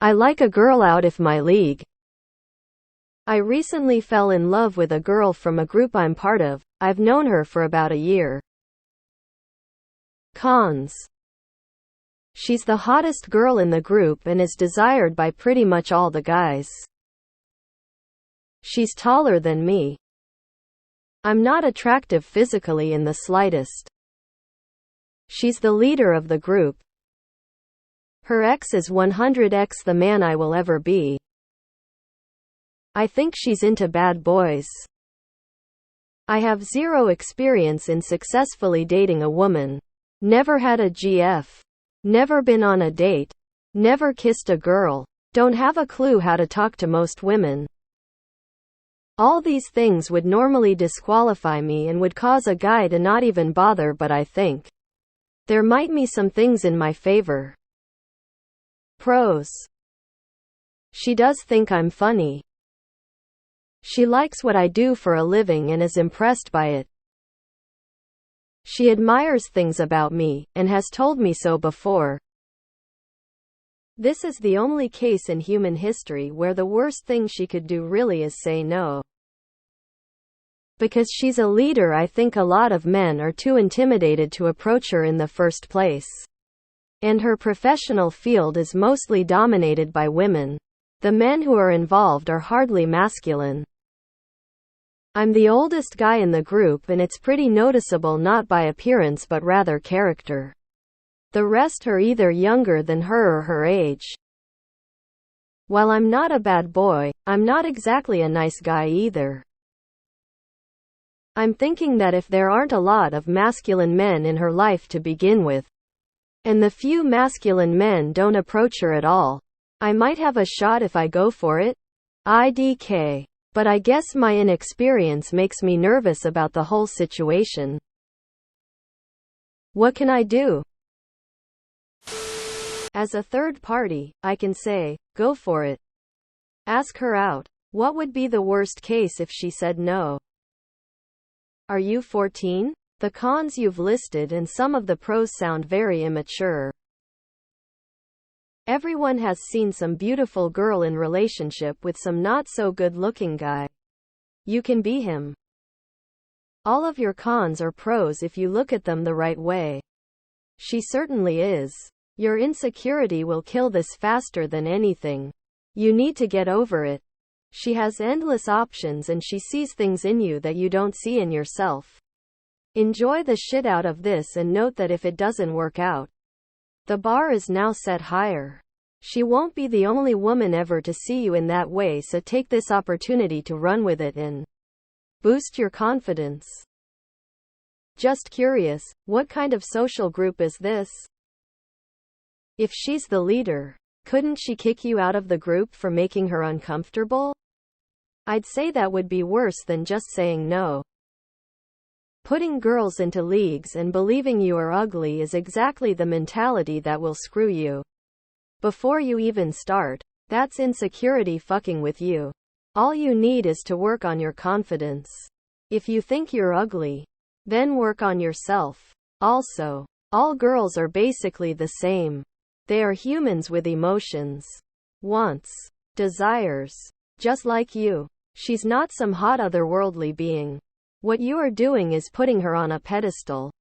I like a girl out of my league. I recently fell in love with a girl from a group I'm part of. I've known her for about a year. Cons. She's the hottest girl in the group and is desired by pretty much all the guys. She's taller than me. I'm not attractive physically in the slightest. She's the leader of the group. Her ex is 100x the man I will ever be. I think she's into bad boys. I have zero experience in successfully dating a woman. Never had a GF. Never been on a date. Never kissed a girl. Don't have a clue how to talk to most women. All these things would normally disqualify me and would cause a guy to not even bother, but I think there might be some things in my favor. Pros. She does think I'm funny. She likes what I do for a living and is impressed by it. She admires things about me, and has told me so before. This is the only case in human history where the worst thing she could do really is say no. Because she's a leader, I think a lot of men are too intimidated to approach her in the first place. And her professional field is mostly dominated by women. The men who are involved are hardly masculine. I'm the oldest guy in the group, and it's pretty noticeable, not by appearance but rather character. The rest are either younger than her or her age. While I'm not a bad boy, I'm not exactly a nice guy either. I'm thinking that if there aren't a lot of masculine men in her life to begin with, and the few masculine men don't approach her at all, I might have a shot if I go for it. IDK. But I guess my inexperience makes me nervous about the whole situation. What can I do? As a third party, I can say, go for it. Ask her out. What would be the worst case if she said no? Are you 14? The cons you've listed and some of the pros sound very immature. Everyone has seen some beautiful girl in relationship with some not so good looking guy. You can be him. All of your cons are pros if you look at them the right way. She certainly is. Your insecurity will kill this faster than anything. You need to get over it. She has endless options and she sees things in you that you don't see in yourself. Enjoy the shit out of this and note that if it doesn't work out, the bar is now set higher. She won't be the only woman ever to see you in that way, so take this opportunity to run with it and boost your confidence. Just curious, what kind of social group is this? If she's the leader, couldn't she kick you out of the group for making her uncomfortable? I'd say that would be worse than just saying no. Putting girls into leagues and believing you are ugly is exactly the mentality that will screw you. Before you even start, that's insecurity fucking with you. All you need is to work on your confidence. If you think you're ugly, then work on yourself. Also, all girls are basically the same. They are humans with emotions, wants, desires, just like you. She's not some hot otherworldly being. What you are doing is putting her on a pedestal.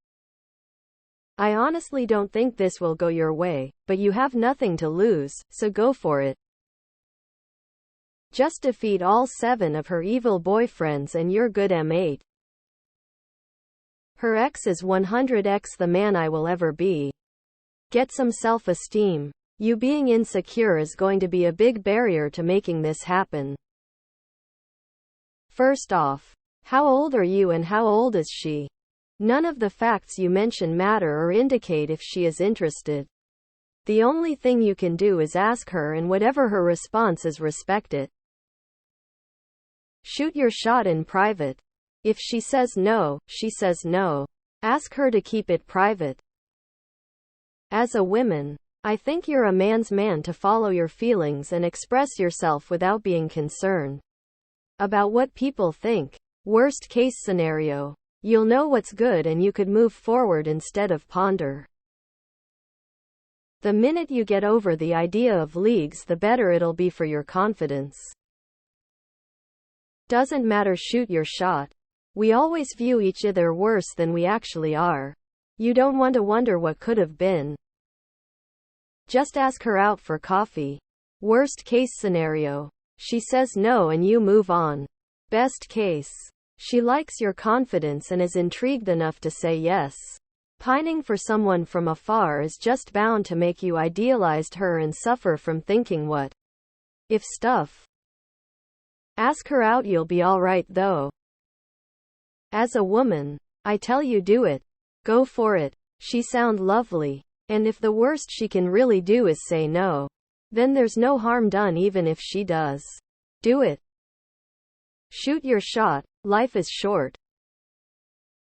I honestly don't think this will go your way, but you have nothing to lose, so go for it. Just defeat all 7 of her evil boyfriends and you're good M8. Her ex is 100x the man I will ever be. Get some self-esteem. You being insecure is going to be a big barrier to making this happen. First off, how old are you and how old is she? None of the facts you mention matter or indicate if she is interested. The only thing you can do is ask her, and whatever her response is, respect it. Shoot your shot in private. If she says no, she says no. Ask her to keep it private. As a woman, I think you're a man's man to follow your feelings and express yourself without being concerned about what people think. Worst case scenario, you'll know what's good and you could move forward instead of ponder. The minute you get over the idea of leagues, the better it'll be for your confidence. Doesn't matter, shoot your shot. We always view each other worse than we actually are. You don't want to wonder what could have been. Just ask her out for coffee. Worst case scenario, she says no and you move on. Best case, she likes your confidence and is intrigued enough to say yes. Pining for someone from afar is just bound to make you idealize her and suffer from thinking what if stuff. Ask her out, you'll be alright though. As a woman, I tell you, do it. Go for it. She sounds lovely. And if the worst she can really do is say no, then there's no harm done even if she does. Do it. Shoot your shot. Life is short.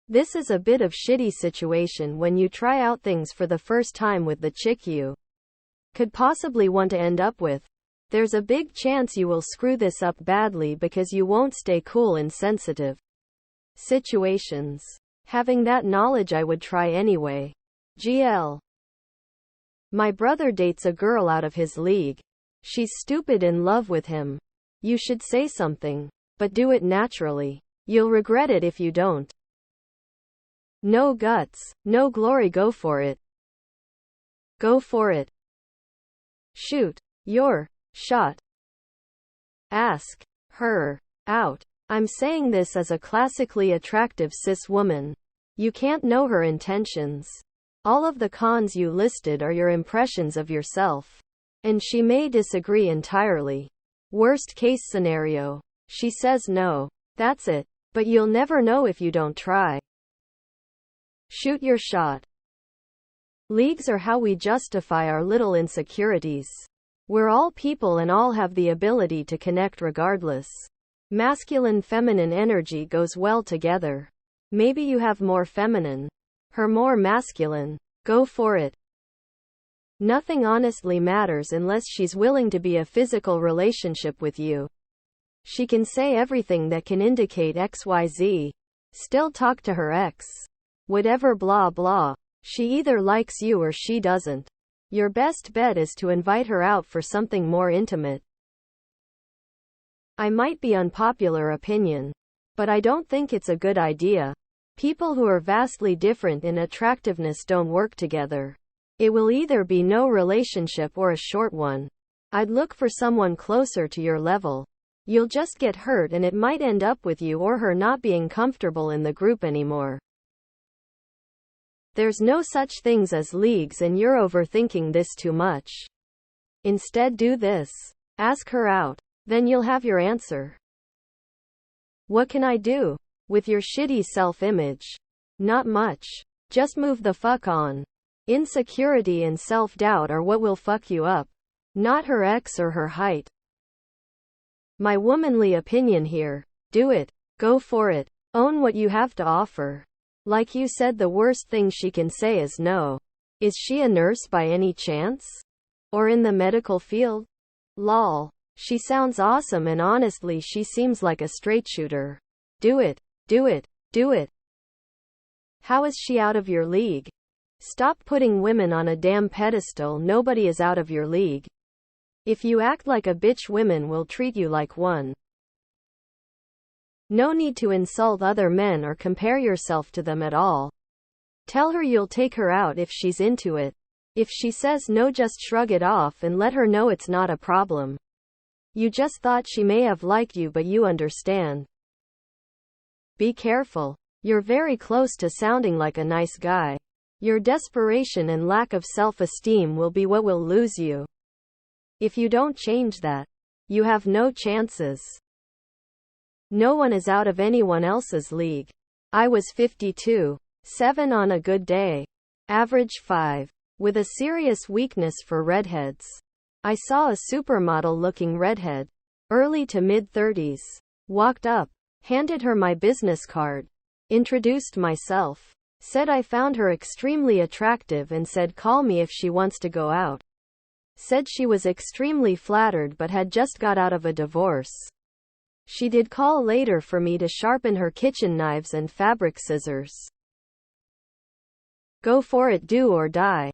This is a bit of shitty situation when you try out things for the first time with the chick you could possibly want to end up with. There's a big chance you will screw this up badly because you won't stay cool in sensitive situations. Having that knowledge, I would try anyway. GL. My brother dates a girl out of his league. She's stupid in love with him. You should say something, but do it naturally. You'll regret it if you don't. No guts, no glory, go for it. Go for it. Shoot your shot. Ask her out. I'm saying this as a classically attractive cis woman. You can't know her intentions. All of the cons you listed are your impressions of yourself. And she may disagree entirely. Worst case scenario, she says no. That's it. But you'll never know if you don't try. Shoot your shot. Leagues are how we justify our little insecurities. We're all people and all have the ability to connect regardless. Masculine-feminine energy goes well together. Maybe you have more feminine, her more masculine. Go for it. Nothing honestly matters unless she's willing to be a physical relationship with you. She can say everything that can indicate XYZ. Still talk to her ex. Whatever blah blah. She either likes you or she doesn't. Your best bet is to invite her out for something more intimate. I might be unpopular opinion, but I don't think it's a good idea. People who are vastly different in attractiveness don't work together. It will either be no relationship or a short one. I'd look for someone closer to your level. You'll just get hurt and it might end up with you or her not being comfortable in the group anymore. There's no such things as leagues and you're overthinking this too much. Instead, do this. Ask her out. Then you'll have your answer. What can I do with your shitty self-image? Not much. Just move the fuck on. Insecurity and self-doubt are what will fuck you up, not her ex or her height. My womanly opinion here. Do it. Go for it. Own what you have to offer. Like you said, the worst thing she can say is no. Is she a nurse by any chance? Or in the medical field? Lol. She sounds awesome and honestly she seems like a straight shooter. Do it. Do it. Do it. How is she out of your league? Stop putting women on a damn pedestal. Nobody is out of your league. If you act like a bitch, women will treat you like one. No need to insult other men or compare yourself to them at all. Tell her you'll take her out if she's into it. If she says no, just shrug it off and let her know it's not a problem. You just thought she may have liked you, but you understand. Be careful. You're very close to sounding like a nice guy. Your desperation and lack of self-esteem will be what will lose you. If you don't change that, you have no chances. No one is out of anyone else's league. I was 52. 7 on a good day. Average 5. With a serious weakness for redheads. I saw a supermodel-looking redhead. Early to mid-30s. Walked up. Handed her my business card. Introduced myself. Said I found her extremely attractive and said call me if she wants to go out. Said she was extremely flattered but had just got out of a divorce. She did call later for me to sharpen her kitchen knives and fabric scissors. Go for it, do or die.